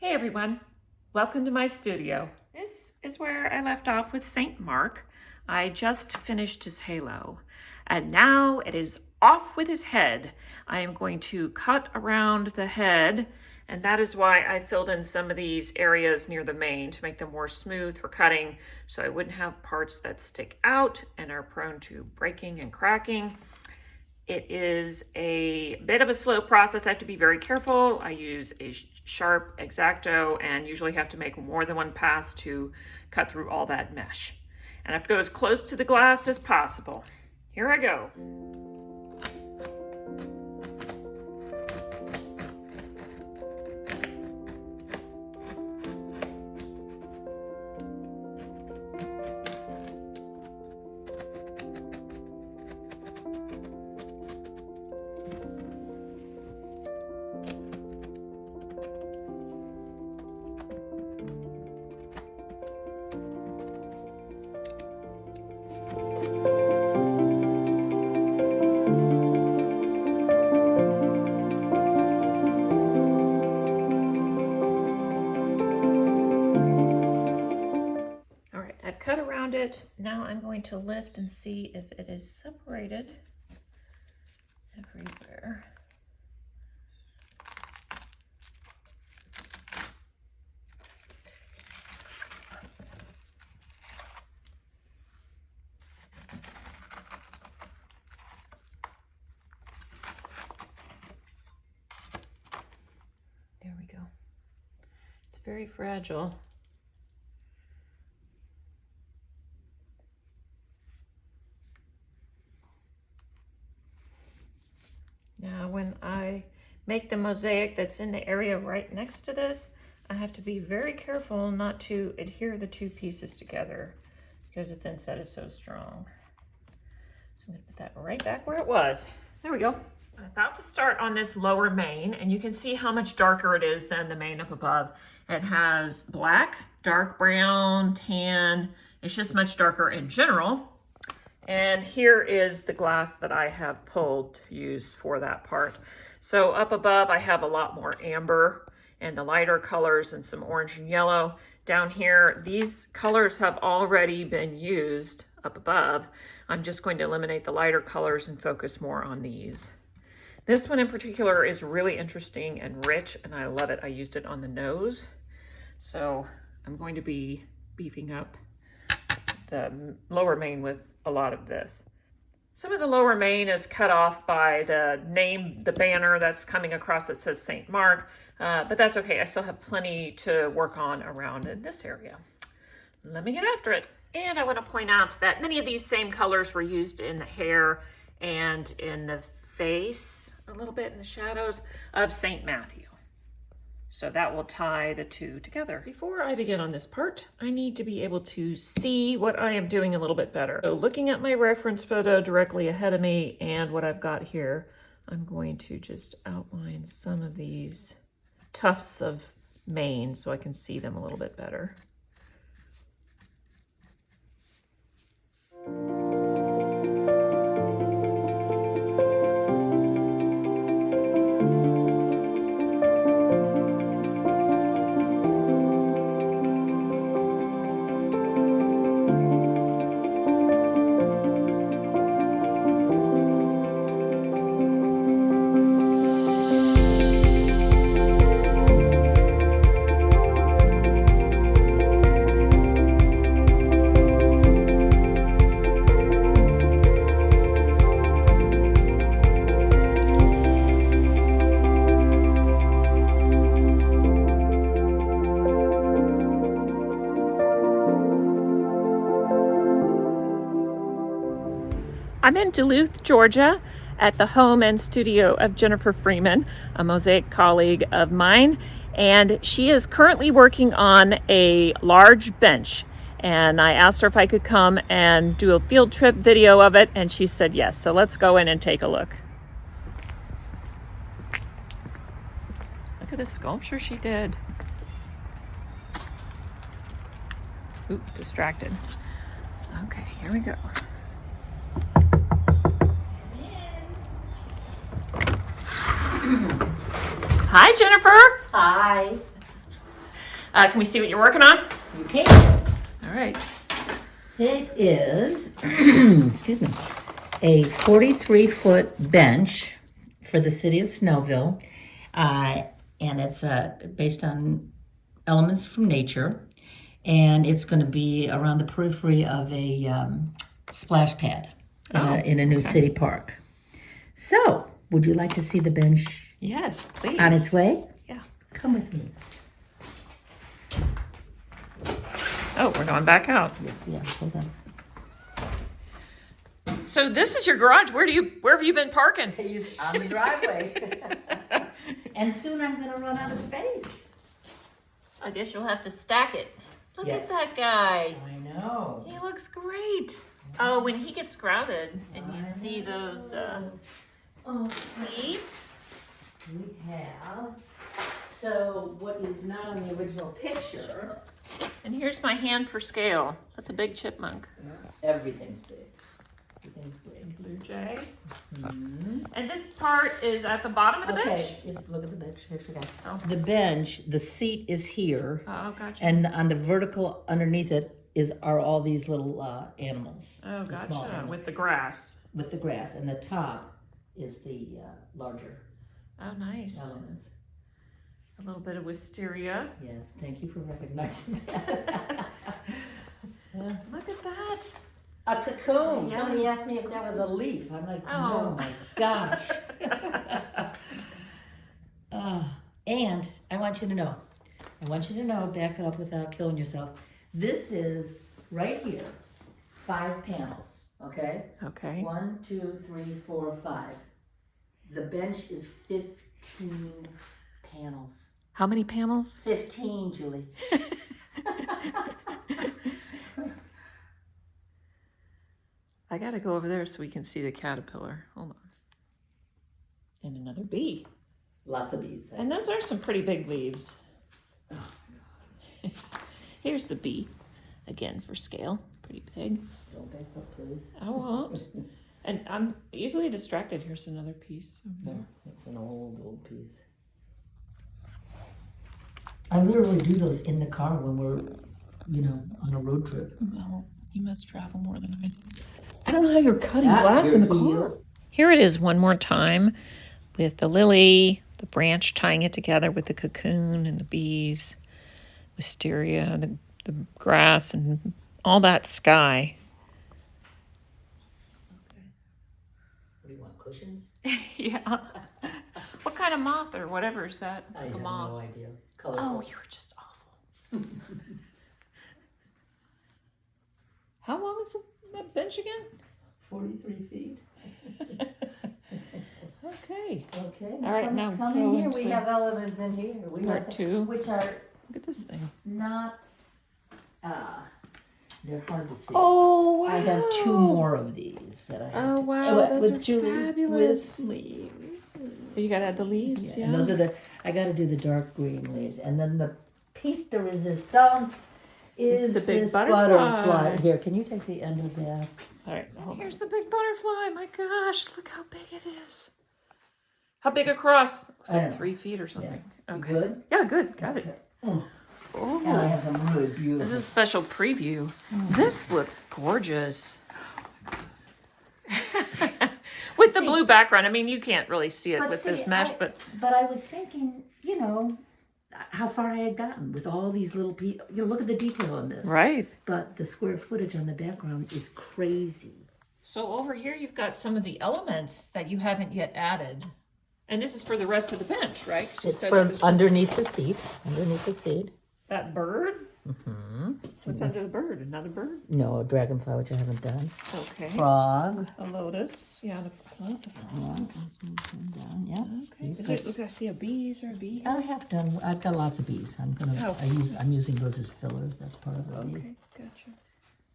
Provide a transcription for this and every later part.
Hey everyone, welcome to my studio. This is where I left off with St. Mark. I just finished his halo and now it is off with his head. I am going to cut around the head, and that is why I filled in some of these areas near the mane to make them more smooth for cutting so I wouldn't have parts that stick out and are prone to breaking and cracking. It is a bit of a slow process. I have to be very careful. I use a sharp exacto and usually have to make more than one pass to cut through all that mesh. And I have to go as close to the glass as possible. Here I go. Cut around it. Now I'm going to lift and see if it is separated everywhere. There we go. It's very fragile. Now, when I make the mosaic that's in the area right next to this, I have to be very careful not to adhere the two pieces together because the thinset is so strong. So I'm going to put that right back where it was. There we go. I'm about to start on this lower mane, and you can see how much darker it is than the mane up above. It has black, dark brown, tan. It's just much darker in general. And here is the glass that I have pulled to use for that part. So up above, I have a lot more amber and the lighter colors and some orange and yellow. Down here, these colors have already been used up above. I'm just going to eliminate the lighter colors and focus more on these. This one in particular is really interesting and rich, and I love it. I used it on the nose. So I'm going to be beefing up the lower mane with a lot of this. Some of the lower mane is cut off by the name, the banner that's coming across that says St. Mark, but that's okay. I still have plenty to work on around in this area. Let me get after it. And I want to point out that many of these same colors were used in the hair and in the face, a little bit in the shadows of St. Matthew. So that will tie the two together. Before I begin on this part, I need to be able to see what I am doing a little bit better. So looking at my reference photo directly ahead of me and what I've got here, I'm going to just outline some of these tufts of mane so I can see them a little bit better. I'm in Duluth, Georgia, at the home and studio of Jennifer Freeman, a mosaic colleague of mine, and she is currently working on a large bench. And I asked her if I could come and do a field trip video of it, and she said yes. So let's go in and take a look. Look at the sculpture she did. Ooh, distracted. Okay, here we go. Hi, Jennifer. Hi. Can we see what you're working on? You can. All right. It is, excuse me, a 43-foot bench for the City of Snellville, and it's based on elements from nature, and it's going to be around the periphery of a splash pad in a new city park. So, would you like to see the bench? Yes, please. On its way? Yeah. Come with me. Oh, we're going back out. Yeah, hold on. So this is your garage. Where have you been parking? On the driveway. And soon I'm going to run out of space. I guess you'll have to stack it. Look Yes. at that guy. I know. He looks great. Oh, when he gets crowded and you see those feet. We have, so what is not on the original picture. And here's my hand for scale. That's a big chipmunk. Everything's big. Everything's big. Blue jay. And this part is at the bottom of the bench? Look at the bench. Here she goes. Oh. The bench, the seat is here. Oh, gotcha. And on the vertical underneath it are all these little animals. Oh, the small gotcha. animals. With the grass. With the grass. And the top is the larger Oh, nice. elements. A little bit of wisteria. Yes, thank you for recognizing that. Look at that. A cocoon. Yeah. Somebody asked me if that was a leaf. I'm like, Oh. oh my gosh. And I want you to know, back up without killing yourself. This is right here, 5 panels, okay? Okay. 1, 2, 3, 4, 5. The bench is 15 panels. How many panels? 15, Julie. I gotta go over there so we can see the caterpillar. Hold on. And another bee. Lots of bees. And those are some pretty big leaves. Oh my God. Here's the bee. Again, for scale. Pretty big. Don't back up, please. I won't. And I'm easily distracted. Here's another piece over there. It's an old piece. I literally do those in the car when we're, on a road trip. Well, you must travel more than I do. I don't know how you're cutting glass in the car. Here it is one more time with the lily, the branch tying it together with the cocoon and the bees, wisteria, the grass, and all that sky. Okay. What do you want, cushions? Yeah. What kind of moth or whatever is that? It's I like have a moth. no idea. Colorful. Oh, you were just awful. How long is that bench again? 43 feet. Okay. Okay. All right, now come go in here. into We have elements in here. We part have 2. which are Look at this thing. not. They're hard to see. Oh, wow. I have 2 more of these that I have. Oh, wow. Those are Julie, fabulous. With leaves. You got to add the leaves, yeah. And those are I got to do the dark green leaves. And then the piece de resistance is the big this butterfly. Here, can you take the end of that? All right. Here's the big butterfly. My gosh, look how big it is. How big across? Looks I don't like know. 3 feet or something. You Okay. good? Yeah, good. Got it. Okay. And I Oh, have some really beautiful. this is a special preview. This looks gorgeous. With the blue background. I mean, you can't really see it with this mesh, but I was thinking, how far I had gotten with all these little pieces. Look at the detail on this. right. But the square footage on the background is crazy. So over here, you've got some of the elements that you haven't yet added. And this is for the rest of the bench, right? 'Cause you It's said for that was just underneath the seat. Underneath the seat. that bird. What's under the bird? Another bird? No, a dragonfly, which I haven't done. Okay. Frog. A lotus. Yeah, I love the frog. Yeah, let's move them down. Yeah. Okay. Is it? Look, I see a bee. Is there a bee? I have done. I've got lots of bees. Oh. I'm using those as fillers. That's part of it. Okay, gotcha.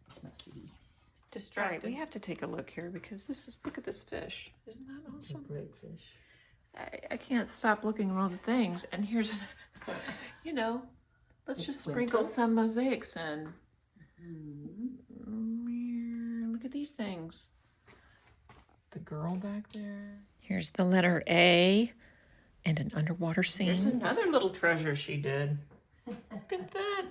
That's my kitty. Distracted. We have to take a look here because look at this fish. Isn't that It's a awesome? great fish. I can't stop looking at all the things. And here's, let's just sprinkle some mosaics in. Look at these things. The girl back there. Here's the letter A and an underwater scene. Here's another little treasure she did. Look at that.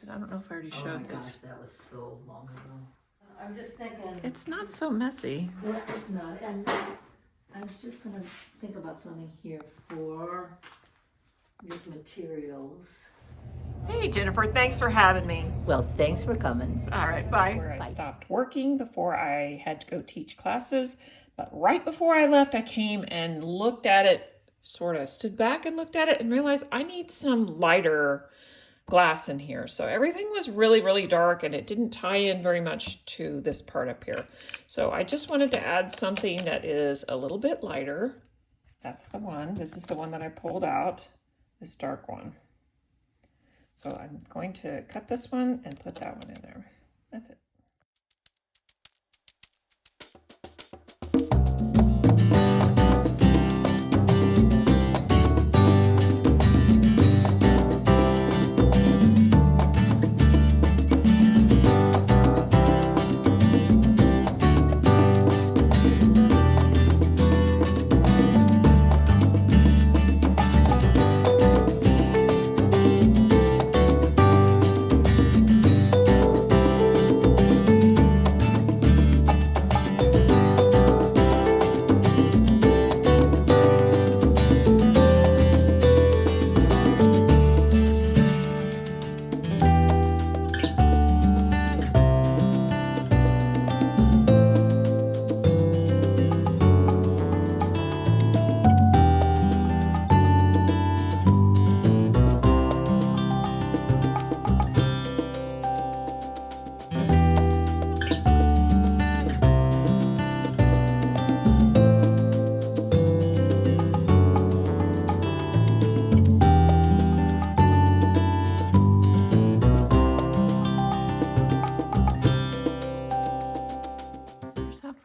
I don't know if I already showed Oh my this. gosh, that was so long ago. I'm just thinking. It's not so messy. Well, it's not, and I was just gonna think about something here for these materials. Hey Jennifer, thanks for having me. Well, thanks for coming. All right, bye. Where I Bye. stopped working before I had to go teach classes, but right before I left, I came and looked at it, sort of stood back and looked at it and realized I need some lighter glass in here. So everything was really, really dark and it didn't tie in very much to this part up here. So I just wanted to add something that is a little bit lighter. That's the one. This is the one that I pulled out, this dark one. So I'm going to cut this one and put that one in there. That's it.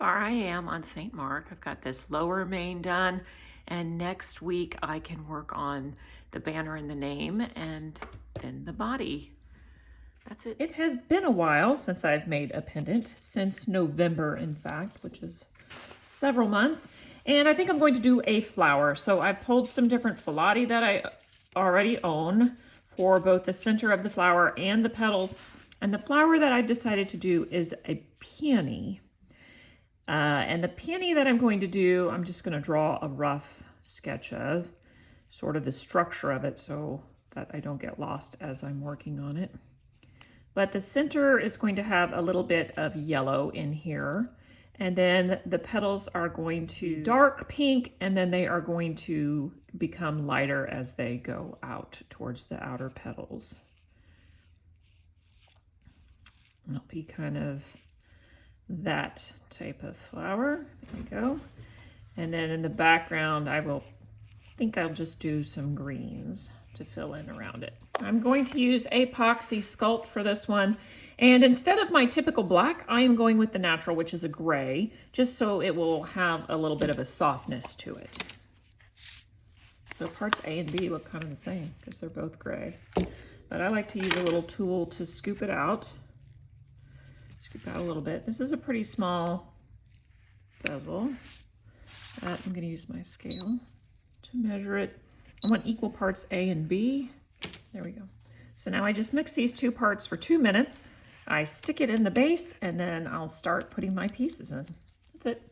I am on St. Mark. I've got this lower main done, and next week I can work on the banner and the name and then the body. That's it. It has been a while since I've made a pendant, since November in fact, which is several months. And I think I'm going to do a flower. So I pulled some different filati that I already own for both the center of the flower and the petals. And the flower that I've decided to do is a peony. And the peony that I'm going to do, I'm just going to draw a rough sketch of sort of the structure of it so that I don't get lost as I'm working on it. But the center is going to have a little bit of yellow in here. And then the petals are going to dark pink, and then they are going to become lighter as they go out towards the outer petals. And it'll be kind of that type of flower. There we go. And then in the background, I think I'll just do some greens to fill in around it. I'm going to use Apoxie Sculpt for this one. And instead of my typical black, I am going with the natural, which is a gray, just so it will have a little bit of a softness to it. So parts A and B look kind of the same because they're both gray. But I like to use a little tool to scoop it out. Scoop out a little bit. This is a pretty small bezel. I'm going to use my scale to measure it. I want equal parts A and B. There we go. So now I just mix these two parts for 2 minutes. I stick it in the base, and then I'll start putting my pieces in. That's it.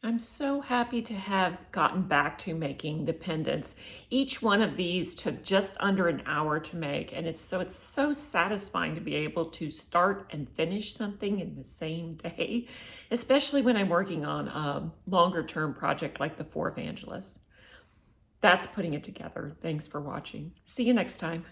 I'm so happy to have gotten back to making the pendants. Each one of these took just under an hour to make, and it's so satisfying to be able to start and finish something in the same day, especially when I'm working on a longer term project like the Four Evangelists. That's putting it together. Thanks for watching. See you next time.